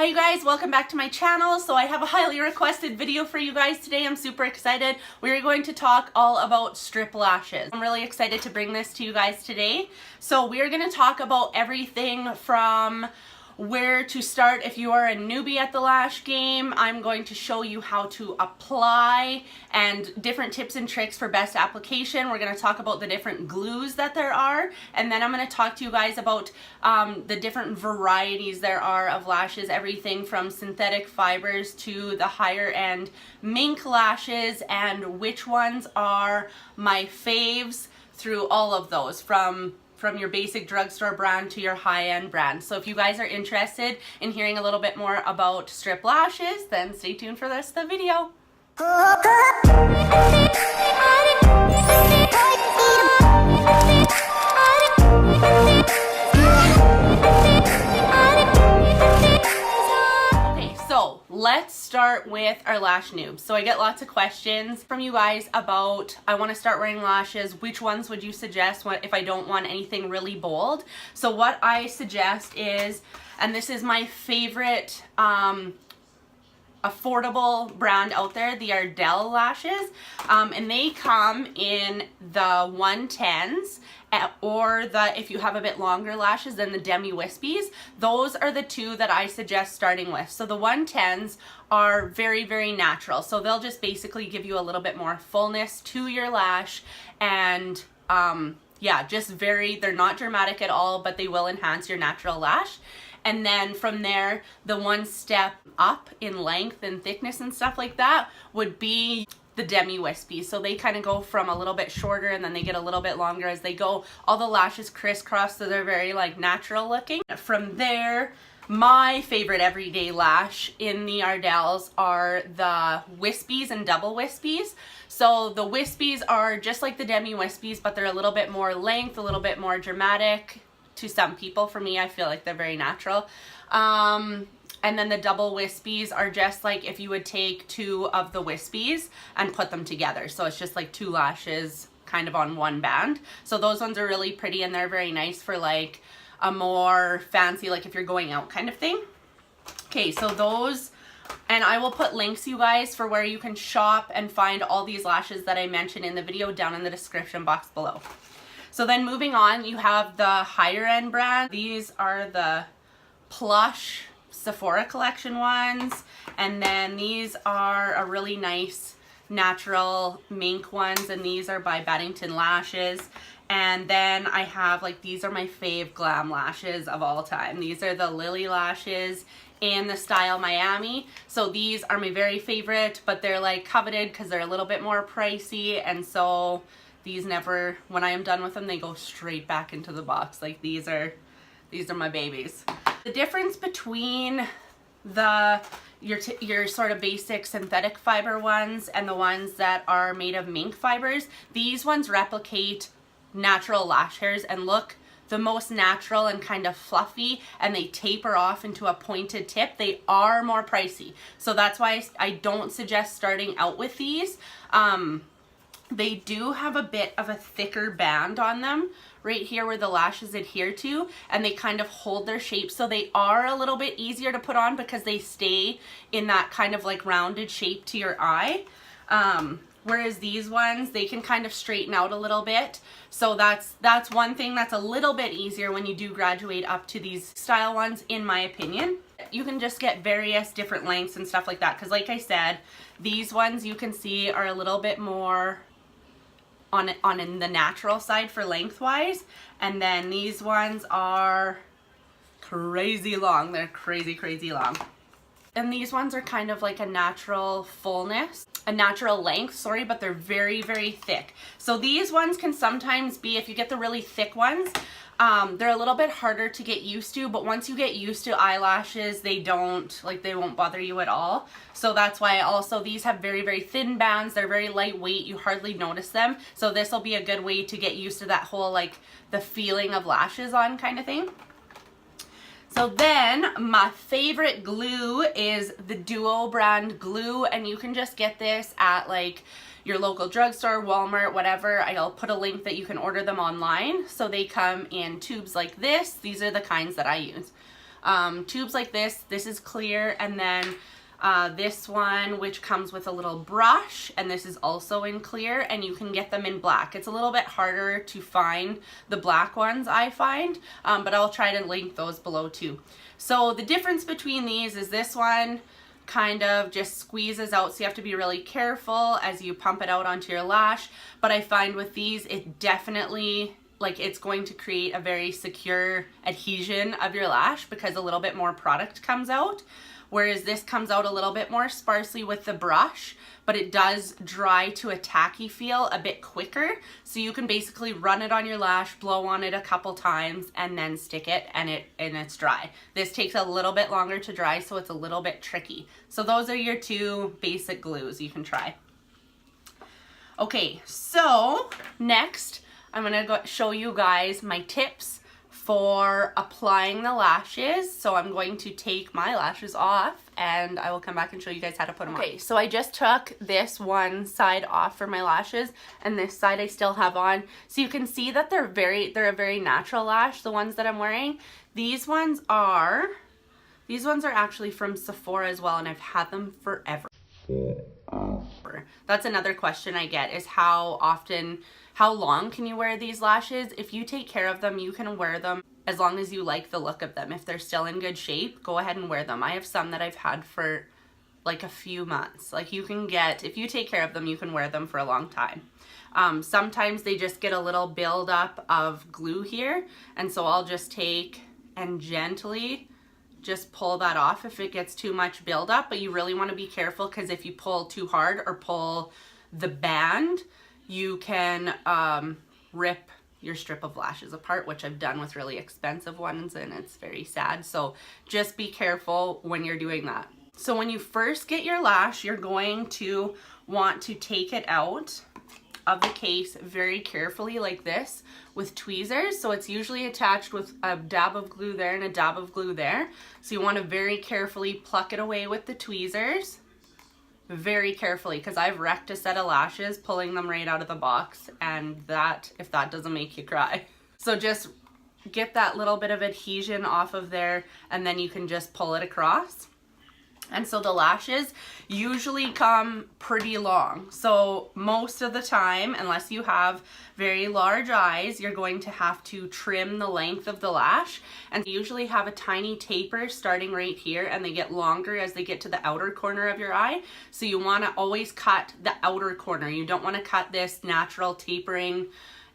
Hi you guys, welcome back to my channel. So I have a highly requested video for you guys today. I'm super excited. We're going to talk all about strip lashes. I'm really excited to bring this to you guys today. So we're going to talk about everything from where to start if you are a newbie at the lash game. I'm going to show you how to apply and different tips and tricks for best application. We're going to talk about the different glues that there are, and then I'm going to talk to you guys about the different varieties there are of lashes, everything from synthetic fibers to the higher end mink lashes, and which ones are my faves through all of those, from your basic drugstore brand to your high-end brand. So if you guys are interested in hearing a little bit more about strip lashes, then stay tuned for the rest of the video. Okay, so let's start with our lash noobs. So I get lots of questions from you guys about, I want to start wearing lashes, which ones would you suggest if I don't want anything really bold? So what I suggest is, and this is my favorite affordable brand out there, the Ardell lashes, and they come in the 110s, or if you have a bit longer lashes, then the demi wispies. Those are the two that I suggest starting with. So the 110s are very, very natural, so they'll just basically give you a little bit more fullness to your lash, and yeah, just they're not dramatic at all, but they will enhance your natural lash. And then from there, the one step up in length and thickness and stuff like that would be the demi wispies. So they kind of go from a little bit shorter and then they get a little bit longer as they go. All the lashes crisscross, so they're very like natural looking. From there, my favorite everyday lash in the Ardells are the wispies and double wispies. So the wispies are just like the demi wispies, but they're a little bit more length, a little bit more dramatic to some people. For me, I feel like they're very natural. And then the double wispies are just like if you would take two of the wispies and put them together. So it's just like two lashes kind of on one band. So those ones are really pretty, and they're very nice for like a more fancy, like if you're going out kind of thing. Okay, so those, and I will put links, you guys, for where you can shop and find all these lashes that I mentioned in the video down in the description box below. So then moving on, you have the higher end brand. These are the Plush Sephora collection ones. And then these are a really nice natural mink ones. And these are by Beddington Lashes. And then I have, like, these are my fave glam lashes of all time. These are the Lily lashes in the style Miami. So these are my very favorite, but they're like coveted because they're a little bit more pricey. And so these never, when I am done with them, they go straight back into the box. Like these are my babies. The difference between your sort of basic synthetic fiber ones and the ones that are made of mink fibers, these ones replicate natural lash hairs and look the most natural and kind of fluffy, and they taper off into a pointed tip. They are more pricey. So that's why I don't suggest starting out with these. They do have a bit of a thicker band on them right here where the lashes adhere to, and they kind of hold their shape. So they are a little bit easier to put on because they stay in that kind of like rounded shape to your eye. Whereas these ones, they can kind of straighten out a little bit. So that's one thing that's a little bit easier when you do graduate up to these style ones, in my opinion. You can just get various different lengths and stuff like that. Because like I said, these ones you can see are a little bit more on the natural side for lengthwise, and then these ones are crazy long. They're crazy long. And these ones are kind of like a natural fullness, a natural length, sorry, but they're very, very thick. So these ones can sometimes be, if you get the really thick ones, they're a little bit harder to get used to, but once you get used to eyelashes, they won't bother you at all. So that's why also these have very, very thin bands. They're very lightweight. You hardly notice them. So this will be a good way to get used to that whole, like, the feeling of lashes on kind of thing. So then my favorite glue is the Duo brand glue, and you can just get this at like your local drugstore, Walmart, whatever. I'll put a link that you can order them online. So they come in tubes like this. These are the kinds that I use. tubes like this is clear, and then this one, which comes with a little brush, and this is also in clear, and you can get them in black. It's a little bit harder to find the black ones, I find, but I'll try to link those below too. So the difference between these is this one kind of just squeezes out, so you have to be really careful as you pump it out onto your lash. But I find with these, it definitely, like, it's going to create a very secure adhesion of your lash because a little bit more product comes out. Whereas this comes out a little bit more sparsely with the brush, but it does dry to a tacky feel a bit quicker. So you can basically run it on your lash, blow on it a couple times, and then stick it, and it's dry. This takes a little bit longer to dry, so it's a little bit tricky. So those are your two basic glues you can try. Okay, so next I'm gonna go show you guys my tips for applying the lashes. So I'm going to take my lashes off and I will come back and show you guys how to put them on. Okay, so I just took this one side off for my lashes, and this side I still have on. So you can see that they're a very natural lash, the ones that I'm wearing. These ones are actually from Sephora as well, and I've had them forever. That's another question I get, is how long can you wear these lashes? If you take care of them, you can wear them as long as you like the look of them. If they're still in good shape, go ahead and wear them. I have some that I've had for like a few months. Like, you can get, if you take care of them, you can wear them for a long time. Sometimes they just get a little buildup of glue here, and so I'll just take and gently just pull that off if it gets too much buildup. But you really want to be careful, because if you pull too hard or pull the band, you can rip your strip of lashes apart, which I've done with really expensive ones, and it's very sad. So just be careful when you're doing that. So when you first get your lash, you're going to want to take it out of the case very carefully, like this, with tweezers. So it's usually attached with a dab of glue there and a dab of glue there. So you want to very carefully pluck it away with the tweezers. Very carefully, because I've wrecked a set of lashes pulling them right out of the box, and if that doesn't make you cry. So just get that little bit of adhesion off of there, and then you can just pull it across. And so the lashes usually come pretty long. So most of the time, unless you have very large eyes, you're going to have to trim the length of the lash. And you usually have a tiny taper starting right here, and they get longer as they get to the outer corner of your eye. So you want to always cut the outer corner. You don't want to cut this natural tapering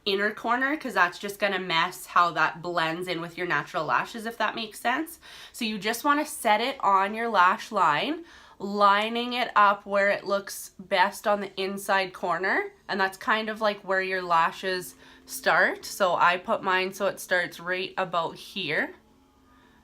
inner corner, because that's just going to mess how that blends in with your natural lashes, if that makes sense. So you just want to set it on your lash line, lining it up where it looks best on the inside corner, and that's kind of like where your lashes start. So I put mine so it starts right about here.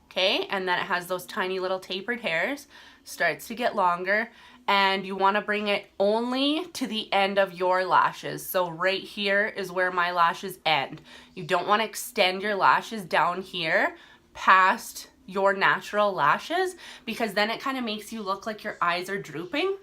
Okay, and then it has those tiny little tapered hairs, starts to get longer, and you want to bring it only to the end of your lashes. So right here is where my lashes end. You don't want to extend your lashes down here past your natural lashes, because then it kind of makes you look like your eyes are drooping,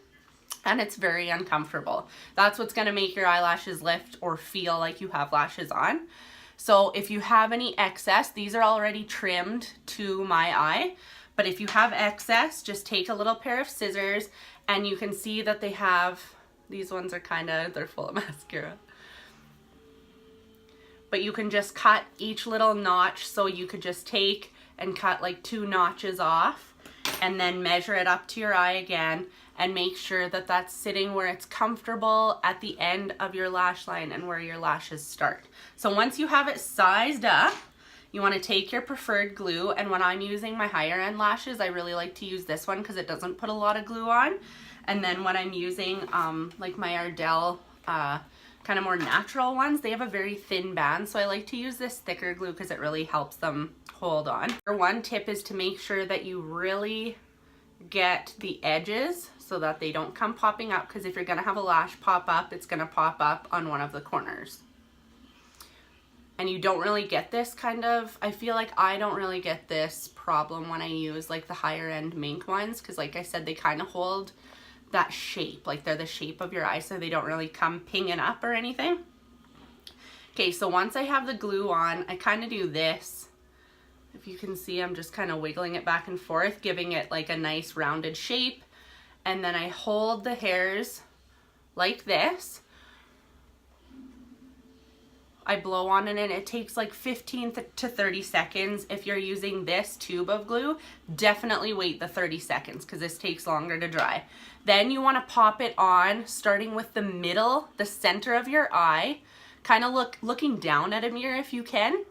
and it's very uncomfortable. That's what's going to make your eyelashes lift or feel like you have lashes on. So if you have any excess, these are already trimmed to my eye, but if you have excess, just take a little pair of scissors, and you can see that they have, these ones are they're full of mascara. But you can just cut each little notch, so you could just take and cut like 2 notches off, and then measure it up to your eye again, and make sure that that's sitting where it's comfortable at the end of your lash line and where your lashes start. So once you have it sized up, you want to take your preferred glue, and when I'm using my higher end lashes, I really like to use this one because it doesn't put a lot of glue on. And then when I'm using like my Ardell kind of more natural ones, they have a very thin band, so I like to use this thicker glue because it really helps them hold on. One tip is to make sure that you really get the edges so that they don't come popping up, because if you're going to have a lash pop up, it's going to pop up on one of the corners. And you don't really get this I feel like I don't really get this problem when I use like the higher end Mink ones, because like I said, they kind of hold that shape, like they're the shape of your eye, so they don't really come pinging up or anything. Okay, so once I have the glue on, I kind of do this If you can see, I'm just kind of wiggling it back and forth, giving it like a nice rounded shape. And then I hold the hairs like this. I blow on it and it takes like 15 to 30 seconds. If you're using this tube of glue, definitely wait the 30 seconds because this takes longer to dry. Then you want to pop it on starting with the middle, the center of your eye, kind of looking down at a mirror if you can.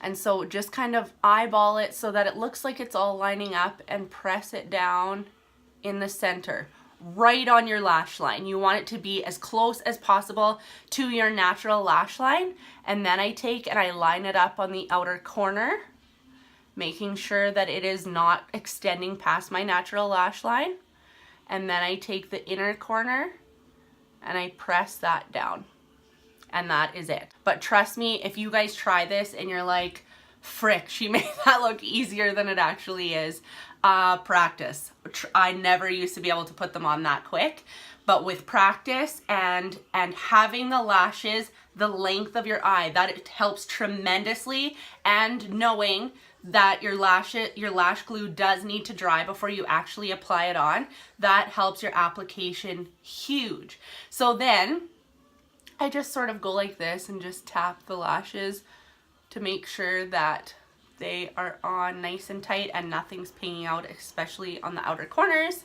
And so just kind of eyeball it so that it looks like it's all lining up and press it down in the center, right on your lash line. You want it to be as close as possible to your natural lash line. And then I take and I line it up on the outer corner, making sure that it is not extending past my natural lash line. And then I take the inner corner and I press that down. And that is it. But trust me, if you guys try this and you're like, frick, she made that look easier than it actually is, practice. I never used to be able to put them on that quick, but with practice and having the lashes the length of your eye, that it helps tremendously. And knowing that your lash glue does need to dry before you actually apply it on, that helps your application huge. So then I just sort of go like this and just tap the lashes to make sure that they are on nice and tight and nothing's pinging out, especially on the outer corners.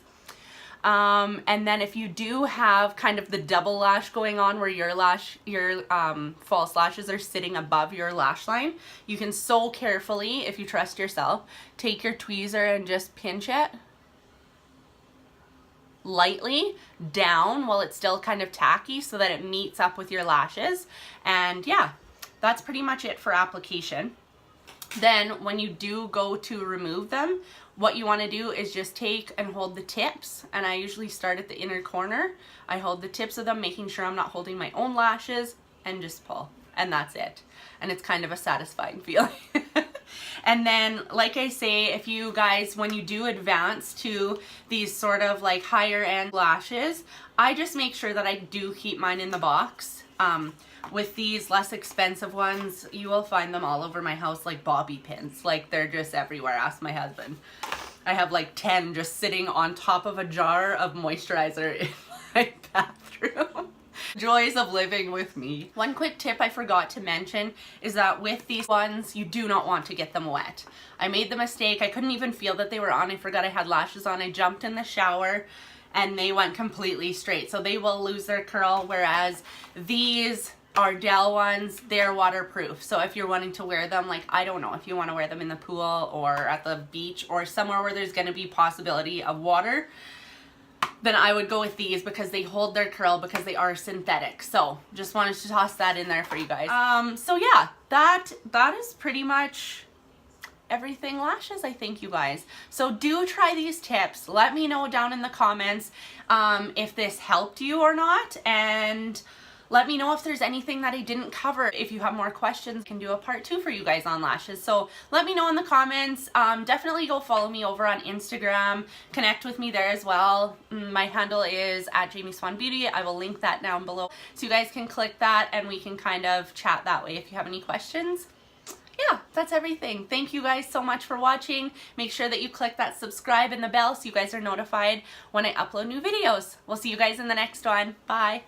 And then if you do have kind of the double lash going on where your false lashes are sitting above your lash line, you can so carefully, if you trust yourself, take your tweezer and just pinch it lightly down while it's still kind of tacky so that it meets up with your lashes. And yeah, that's pretty much it for application. Then when you do go to remove them, what you want to do is just take and hold the tips, and I usually start at the inner corner. I hold the tips of them, making sure I'm not holding my own lashes, and just pull, and that's it. And it's kind of a satisfying feeling. And then, like I say, if you guys, when you do advance to these sort of like higher end lashes, I just make sure that I do keep mine in the box. With these less expensive ones, you will find them all over my house like bobby pins. Like they're just everywhere. Ask my husband. I have like 10 just sitting on top of a jar of moisturizer in my bathroom. Joys of living with me. One quick tip I forgot to mention is that with these ones, you do not want to get them wet. I made the mistake. I couldn't even feel that they were on. I forgot I had lashes on. I jumped in the shower and they went completely straight. So they will lose their curl, whereas these Ardell ones, they're waterproof. So if you're wanting to wear them, like, I don't know, if you want to wear them in the pool or at the beach or somewhere where there's going to be possibility of water, then I would go with these because they hold their curl because they are synthetic. So just wanted to toss that in there for you guys. So yeah, that is pretty much everything lashes, I think, you guys. So do try these tips. Let me know down in the comments if this helped you or not, and let me know if there's anything that I didn't cover. If you have more questions, I can do a part 2 for you guys on lashes. So let me know in the comments. Definitely go follow me over on Instagram. Connect with me there as well. My handle is @JamieSwanBeauty. I will link that down below so you guys can click that and we can kind of chat that way if you have any questions. Yeah, that's everything. Thank you guys so much for watching. Make sure that you click that subscribe and the bell so you guys are notified when I upload new videos. We'll see you guys in the next one. Bye.